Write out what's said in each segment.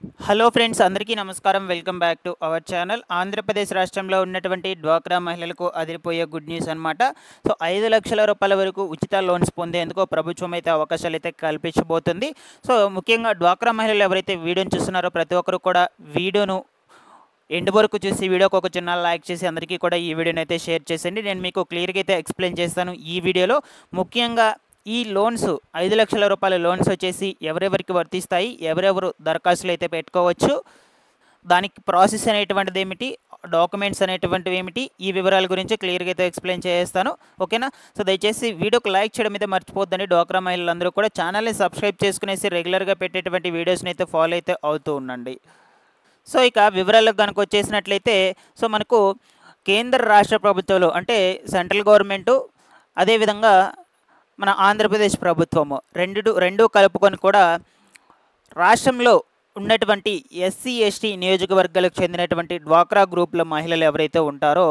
Hello friends, అందరికీ నమస్కారం. Welcome back to our channel. Andhra Pradesh రాష్ట్రంలో ఉన్నటువంటి డ్వాక్రా మహిళలకు అదిరిపోయే గుడ్ న్యూస్ అనమాట. సో 5,00,000 రూపాయల వరకు ఉచిత లోన్స్ పొందేందుకు ప్రభుత్వం అయితే అవకాశాలు అయితే కల్పించబోతుంది. సో ముఖ్యంగా డ్వాక్రా మహిళలు ఎవరైతే వీడియోని చూస్తున్నారో ప్రతి ఒక్కరు కూడా వీడియోను ఎండ్ వరకు చూసి వీడియోకి ఒక చిన్న లైక్ చేసి అందరికీ కూడా ఈ వీడియోని అయితే షేర్ చేసేయండి. నేను మీకు క్లియర్గా అయితే ఎక్స్ప్లెయిన్ చేస్తాను ఈ వీడియోలో. ముఖ్యంగా ఈ లోన్స్ 5,00,000 రూపాయల లోన్స్ వచ్చేసి ఎవరెవరికి వర్తిస్తాయి, ఎవరెవరు దరఖాస్తులు అయితే పెట్టుకోవచ్చు, దానికి ప్రాసెస్ అనేటువంటిది ఏమిటి, డాక్యుమెంట్స్ అనేటువంటివి ఏమిటి, ఈ వివరాల గురించి క్లియర్గా అయితే ఎక్స్ప్లెయిన్ చేస్తాను. ఓకేనా? సో దయచేసి వీడియోకి లైక్ చేయడం అయితే మర్చిపోద్దండి. డ్వాక్రా మహిళలందరూ కూడా ఛానల్ని సబ్స్క్రైబ్ చేసుకునేసి రెగ్యులర్గా పెట్టేటువంటి వీడియోస్ని అయితే ఫాలో అయితే అవుతూ ఉండండి. సో ఇక వివరాలకు కనుక వచ్చేసినట్లయితే, సో మనకు కేంద్ర రాష్ట్ర ప్రభుత్వాలు అంటే సెంట్రల్ గవర్నమెంటు, అదేవిధంగా మన ఆంధ్రప్రదేశ్ ప్రభుత్వము రెండు కలుపుకొని కూడా రాష్ట్రంలో ఉన్నటువంటి ఎస్సీ ఎస్టీ నియోజకవర్గాలకు చెందినటువంటి డ్వాక్రా గ్రూపుల మహిళలు ఎవరైతే ఉంటారో,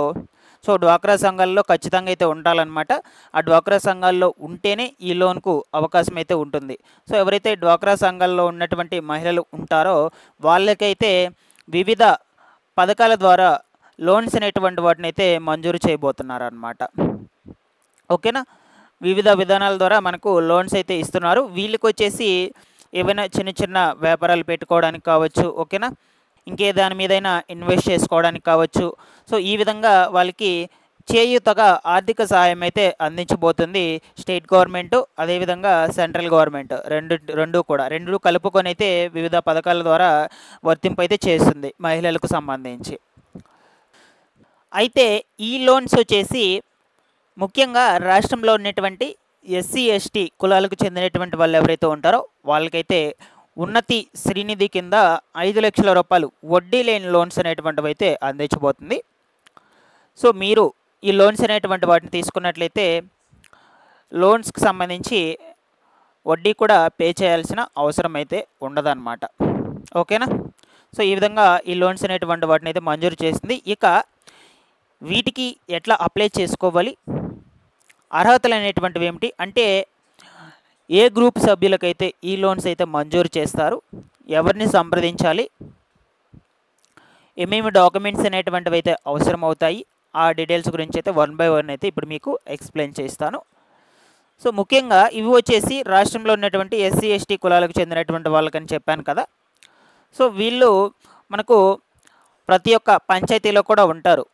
సో డ్వాక్రా సంఘాల్లో ఖచ్చితంగా అయితే ఉండాలన్నమాట. ఆ డ్వాక్రా సంఘాల్లో ఉంటేనే ఈ లోన్కు అవకాశం అయితే ఉంటుంది. సో ఎవరైతే డ్వాక్రా సంఘాల్లో ఉన్నటువంటి మహిళలు ఉంటారో వాళ్ళకైతే వివిధ పథకాల ద్వారా లోన్స్ అనేటువంటి వాటిని అయితే మంజూరు చేయబోతున్నారన్నమాట. ఓకేనా? వివిధ విధానాల ద్వారా మనకు లోన్స్ అయితే ఇస్తున్నారు. వీళ్ళకి వచ్చేసి ఏవైనా చిన్న చిన్న వ్యాపారాలు పెట్టుకోవడానికి కావచ్చు, ఓకేనా, ఇంకే దాని మీదైనా ఇన్వెస్ట్ చేసుకోవడానికి కావచ్చు. సో ఈ విధంగా వాళ్ళకి చేయూతగా ఆర్థిక సహాయం అయితే అందించబోతుంది స్టేట్ గవర్నమెంటు, అదేవిధంగా సెంట్రల్ గవర్నమెంట్ రెండు కలుపుకొని అయితే వివిధ పథకాల ద్వారా వర్తింపు అయితే చేస్తుంది మహిళలకు సంబంధించి. అయితే ఈ లోన్స్ వచ్చేసి ముఖ్యంగా రాష్ట్రంలో ఉన్నటువంటి ఎస్సీ ఎస్టీ కులాలకు చెందినటువంటి వాళ్ళు ఎవరైతే ఉంటారో వాళ్ళకైతే ఉన్నతి శ్రీనిధి కింద 5,00,000 రూపాయలు వడ్డీ లేని లోన్స్ అనేటువంటివి అయితే అందించబోతుంది. సో మీరు ఈ లోన్స్ అనేటువంటి వాటిని తీసుకున్నట్లయితే లోన్స్కి సంబంధించి వడ్డీ కూడా పే చేయాల్సిన అవసరం అయితే ఉండదన్నమాట. ఓకేనా? సో ఈ విధంగా ఈ లోన్స్ అనేటువంటి వాటిని అయితే మంజూరు చేసింది. ఇక వీటికి ఎట్లా అప్లై చేసుకోవాలి, అర్హతలు అనేటువంటివి ఏమిటి అంటే, ఏ గ్రూప్ సభ్యులకైతే ఈ లోన్స్ అయితే మంజూరు చేస్తారు, ఎవరిని సంప్రదించాలి, ఏమేమి డాక్యుమెంట్స్ అనేటువంటివి అయితే అవసరం అవుతాయి, ఆ డీటెయిల్స్ గురించి అయితే 1 by 1 అయితే ఇప్పుడు మీకు ఎక్స్ప్లెయిన్ చేస్తాను. సో ముఖ్యంగా ఇవి వచ్చేసి రాష్ట్రంలో ఉన్నటువంటి ఎస్సీ ఎస్టీ కులాలకు చెందినటువంటి వాళ్ళకని చెప్పాను కదా. సో వీళ్ళు మనకు ప్రతి ఒక్క పంచాయతీలో కూడా ఉంటారు,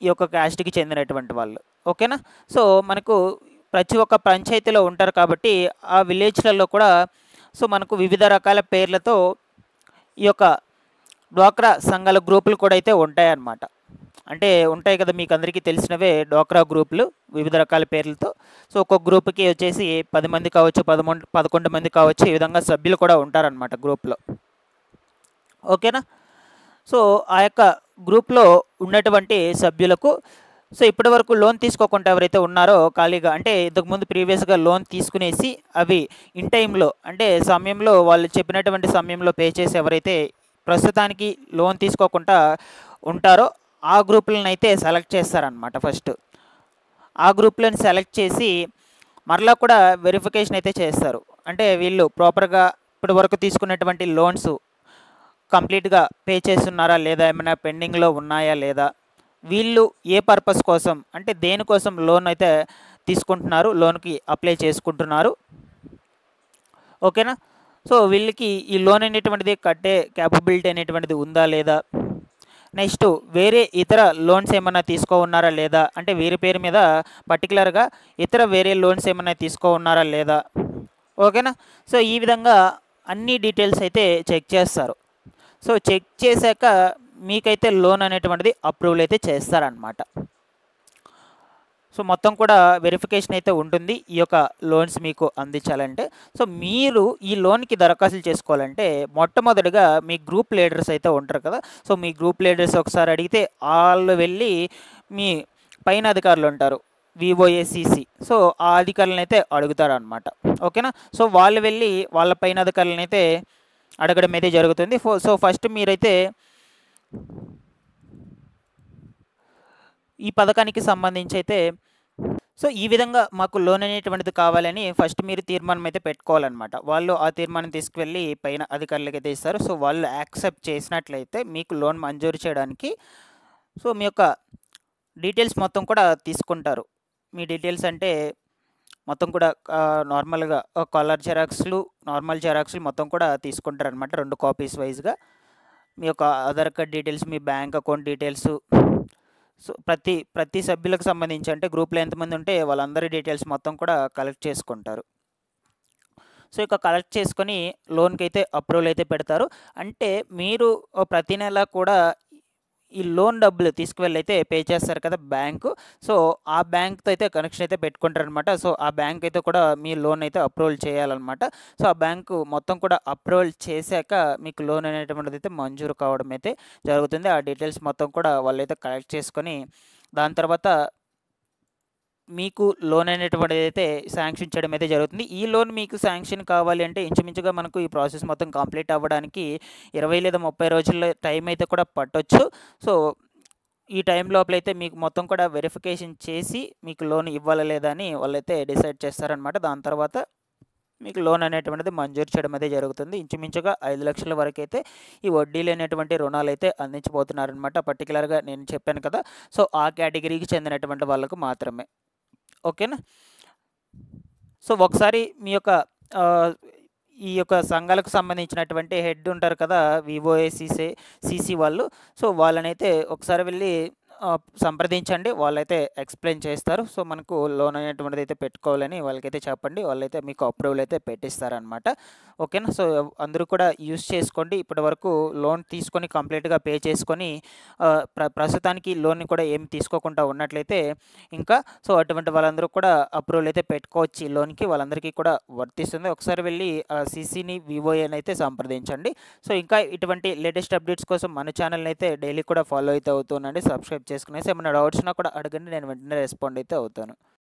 ఈ యొక్క క్యాస్ట్కి చెందినటువంటి వాళ్ళు. ఓకేనా? సో మనకు ప్రతి ఒక్క పంచాయతీలో ఉంటారు కాబట్టి ఆ విలేజ్లలో కూడా సో మనకు వివిధ రకాల పేర్లతో ఈ యొక్క డ్వాక్రా సంఘాల గ్రూపులు కూడా అయితే ఉంటాయన్నమాట. అంటే ఉంటాయి కదా, మీకు అందరికీ తెలిసినవే డ్వాక్రా గ్రూపులు వివిధ రకాల పేర్లతో. సో ఒక్కొక్క గ్రూప్కి వచ్చేసి 10 మంది కావచ్చు, 11 మంది కావచ్చు, ఈ విధంగా సభ్యులు కూడా ఉంటారనమాట గ్రూప్లో. ఓకేనా? సో ఆ యొక్క గ్రూప్లో ఉన్నటువంటి సభ్యులకు సో ఇప్పటి వరకు లోన్ తీసుకోకుండా ఎవరైతే ఉన్నారో ఖాళీగా, అంటే ఇంతకుముందు ప్రీవియస్గా లోన్ తీసుకునేసి అవి ఇన్ టైంలో అంటే సమయంలో వాళ్ళు చెప్పినటువంటి సమయంలో పే చేసి ఎవరైతే ప్రస్తుతానికి లోన్ తీసుకోకుండా ఉంటారో ఆ గ్రూపులను అయితే సెలెక్ట్ చేస్తారనమాట. ఫస్ట్ ఆ గ్రూప్లను సెలెక్ట్ చేసి మరలా కూడా వెరిఫికేషన్ అయితే చేస్తారు. అంటే వీళ్ళు ప్రాపర్గా ఇప్పటి వరకు తీసుకున్నటువంటి లోన్స్ కంప్లీట్గా పే చేస్తున్నారా లేదా, ఏమైనా పెండింగ్లో ఉన్నాయా లేదా, వీళ్ళు ఏ పర్పస్ కోసం అంటే దేనికోసం లోన్ అయితే తీసుకుంటున్నారు, లోన్కి అప్లై చేసుకుంటున్నారు. ఓకేనా? సో వీళ్ళకి ఈ లోన్ అనేటువంటిది కట్టే క్యాపబిలిటీ అనేటువంటిది ఉందా లేదా, నెక్స్ట్ వేరే ఇతర లోన్స్ ఏమైనా తీసుకో ఉన్నారా లేదా, అంటే వీరి పేరు మీద పర్టికులర్గా ఇతర వేరే లోన్స్ ఏమైనా తీసుకో ఉన్నారా లేదా. ఓకేనా? సో ఈ విధంగా అన్ని డీటెయిల్స్ అయితే చెక్ చేస్తారు. సో చెక్ చేశాక మీకైతే లోన్ అనేటువంటిది అప్రూవల్ అయితే చేస్తారనమాట. సో మొత్తం కూడా వెరిఫికేషన్ అయితే ఉంటుంది ఈ యొక్క లోన్స్ మీకు అందించాలంటే. సో మీరు ఈ లోన్కి దరఖాస్తులు చేసుకోవాలంటే మొట్టమొదటిగా మీ గ్రూప్ లీడర్స్ అయితే ఉంటారు కదా. సో మీ గ్రూప్ లీడర్స్ ఒకసారి అడిగితే వాళ్ళు వెళ్ళి మీ పైన అధికారులు ఉంటారు, విఓఏసిసి, సో ఆ అధికారులను అయితే అడుగుతారనమాట. ఓకేనా? సో వాళ్ళు వెళ్ళి వాళ్ళ పైన అధికారులను అయితే అడగడం అయితే జరుగుతుంది. సో ఫస్ట్ మీరైతే ఈ పథకానికి సంబంధించి అయితే సో ఈ విధంగా మాకు లోన్ అనేటువంటిది కావాలని ఫస్ట్ మీరు తీర్మానం అయితే పెట్టుకోవాలన్నమాట. వాళ్ళు ఆ తీర్మానం తీసుకువెళ్ళి పైన అధికారులకైతే ఇస్తారు. సో వాళ్ళు యాక్సెప్ట్ చేసినట్లయితే మీకు లోన్ మంజూరు చేయడానికి సో మీ యొక్క డీటెయిల్స్ మొత్తం కూడా తీసుకుంటారు. మీ డీటెయిల్స్ అంటే మొత్తం కూడా నార్మల్‌గా కలర్ జిరాక్స్‌లు, నార్మల్ జిరాక్స్‌లు మొత్తం కూడా తీసుకుంటారనమాట 2 కాపీస్ వైస్‌గా. మీ యొక్క ఆధార్ కార్డ్ డీటెయిల్స్, మీ బ్యాంక్ అకౌంట్ డీటెయిల్సు. సో ప్రతి సభ్యులకు సంబంధించి అంటే గ్రూప్‌లో ఎంతమంది ఉంటే వాళ్ళందరి డీటెయిల్స్ మొత్తం కూడా కలెక్ట్ చేసుకుంటారు. సో ఇక కలెక్ట్ చేసుకొని లోన్‌కైతే అప్రూవల్ అయితే పెడతారు. అంటే మీరు ప్రతి నెల కూడా ఈ లోన్ డబ్బులు తీసుకువెళ్ళి అయితే పే చేస్తారు కదా బ్యాంకు. సో ఆ బ్యాంక్‌తో అయితే కనెక్షన్ అయితే పెట్టుకుంటారనమాట. సో ఆ బ్యాంక్ అయితే కూడా మీ లోన్ అయితే అప్రూవల్ చేయాలన్నమాట. సో ఆ బ్యాంకు మొత్తం కూడా అప్రూవల్ చేశాక మీకు లోన్ అనేటువంటిది అయితే మంజూరు కావడం అయితే జరుగుతుంది. ఆ డీటెయిల్స్ మొత్తం కూడా వాళ్ళైతే కలెక్ట్ చేసుకొని దాని తర్వాత మీకు లోన్ అనేటువంటిదైతే శాంక్షన్ చేయడం అయితే జరుగుతుంది. ఈ లోన్ మీకు శాంక్షన్ కావాలి అంటే ఇంచుమించుగా మనకు ఈ ప్రాసెస్ మొత్తం కంప్లీట్ అవ్వడానికి 20 లేదా 30 రోజుల టైం అయితే కూడా పట్టొచ్చు. సో ఈ టైం లోపలైతే మీకు మొత్తం కూడా వెరిఫికేషన్ చేసి మీకు లోన్ ఇవ్వాలా లేదా అని వాళ్ళైతే డిసైడ్ చేస్తారనమాట. దాని తర్వాత మీకు లోన్ అనేటువంటిది మంజూరు చేయడం అయితే జరుగుతుంది. ఇంచుమించుగా 5 లక్షల వరకైతే ఈ వడ్డీ లేనటువంటి రుణాలైతే అందించబోతున్నారనమాట. పర్టిక్యులర్‌గా నేను చెప్పాను కదా! సో ఆ కేటగిరీకి చెందినటువంటి వాళ్ళకు మాత్రమే. ఓకేనా? సో ఒకసారి మీ యొక్క ఆహ్, ఈ యొక్క సంఘాలకు సంబంధించినటువంటి హెడ్ ఉంటారు కదా! వివోఏ, సీసీ వాళ్ళు. సో వాళ్ళనైతే ఒకసారి వెళ్లి సంప్రదించండి. వాళ్ళైతే ఎక్స్‌ప్లెయిన్ చేస్తారు. సో మనకు లోన్ అనేటువంటిదైతే పెట్టుకోవాలని వాళ్ళకైతే చెప్పండి. వాళ్ళైతే మీకు అప్రూవల్ అయితే పెట్టిస్తారనమాట. ఓకేనా? సో అందరూ కూడా యూజ్ చేసుకోండి. ఇప్పటివరకు లోన్ తీసుకొని కంప్లీట్‌గా పే చేసుకొని ప్రస్తుతానికి లోన్‌ని కూడా ఏమి తీసుకోకుండా ఉన్నట్లయితే ఇంకా సో అటువంటి వాళ్ళందరూ కూడా అప్రూవల్ అయితే పెట్టుకోవచ్చు ఈ లోన్‌కి. వాళ్ళందరికీ కూడా వర్తిస్తుంది. ఒకసారి వెళ్లి సీసీని, వివోఏని అయితే సంప్రదించండి. సో ఇంకా ఇటువంటి లేటెస్ట్ అప్డేట్స్ కోసం మన ఛానల్‌ని అయితే డైలీ కూడా ఫాలో అయితే అవుతుండండి. సబ్స్క్రైబ్ చేసుకునేసి ఏమైనా డౌట్స్ ఉన్నా కూడా అడగండి. నేను వెంటనే రెస్పాండ్ అయితే అవుతాను.